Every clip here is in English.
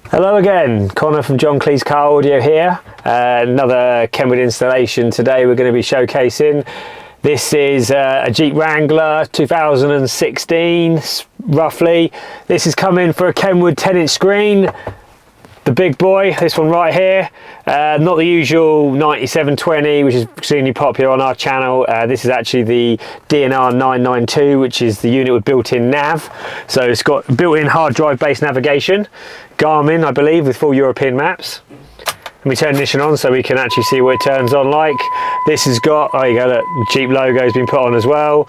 Hello again, Connor from Kleis Car Audio here. Another KENWOOD installation today we're going to be showcasing. This is a Jeep Wrangler 2016 roughly. This is coming for a KENWOOD 10-inch screen. The big boy, this one right here, not the usual 9720 which is extremely popular on our channel. This is actually the DNR992, which is the unit with built-in nav. So it's got built-in hard drive based navigation, Garmin I believe, with full European maps. Let me turn ignition on so we can actually see what it turns on like. This has got, oh you go, look, Jeep logo has been put on as well.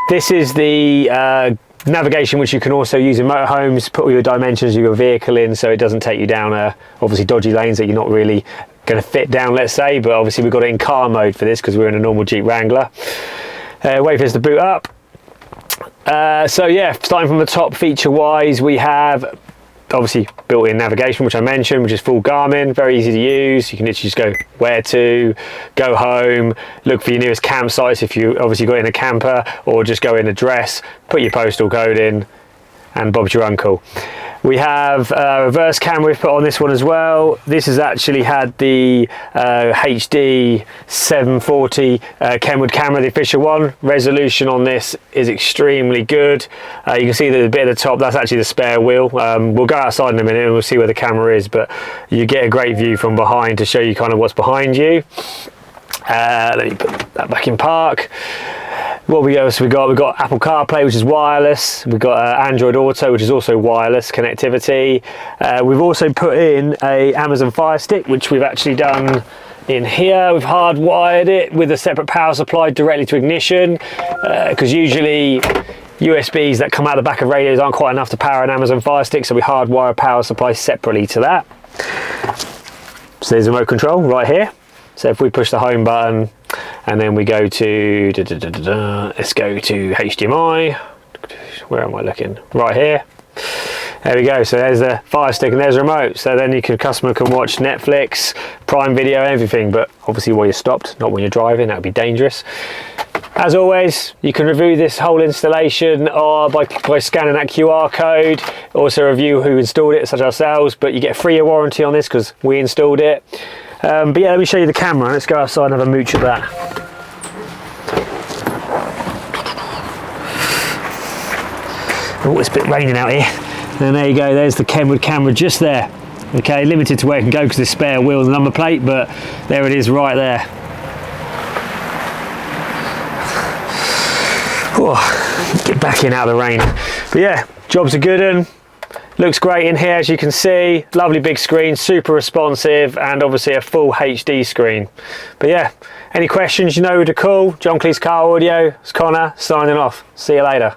This is the navigation which you can also use in motorhomes. Put all your dimensions of your vehicle in so it doesn't take you down obviously dodgy lanes that you're not really going to fit down, let's say, but obviously we've got it in car mode for this because we're in a normal Jeep Wrangler. Wait for this to boot up. So yeah, starting from the top, feature wise we have obviously built-in navigation, which I mentioned, which is full Garmin, very easy to use. You can literally just go where to, go home, look for your nearest campsites if you obviously got in a camper, or just go in address, put your postal code in, and Bob's your uncle. We have a reverse camera we've put on this one as well. This has actually had the HD 740 KENWOOD camera, the official one. Resolution on this is extremely good. You can see the bit at the top, that's actually the spare wheel. We'll go outside in a minute and we'll see where the camera is, but you get a great view from behind to show you kind of what's behind you. Let me put that back in park. What else we got? We've got Apple CarPlay, which is wireless. We've got Android Auto, which is also wireless connectivity. We've also put in a Amazon Fire Stick, which we've actually done in here. We've hardwired it with a separate power supply directly to ignition, because usually USBs that come out the back of radios aren't quite enough to power an Amazon Fire Stick, so we hardwire a power supply separately to that. So there's a remote control right here. So if we push the home button and then we go to, let's go to HDMI, where am I looking? Right here. There we go, so there's the Fire Stick and there's a remote. So then customer can watch Netflix, Prime Video, everything, but obviously while you're stopped, not when you're driving, that would be dangerous. As always, you can review this whole installation by scanning that QR code. Also review who installed it, such as ourselves, but you get a 3-year warranty on this because we installed it. But yeah, let me show you the camera. Let's go outside and have a mooch at that. Oh, it's a bit raining out here. And there you go, there's the KENWOOD camera just there. Okay, limited to where it can go because there's spare wheel and number plate, but there it is right there. Oh, get back in out of the rain. But yeah, job's a good one. Looks great in here, as you can see. Lovely big screen, super responsive, and obviously a full HD screen. But yeah, any questions, you know who to call. Kleis Car Audio. It's Connor signing off. See you later.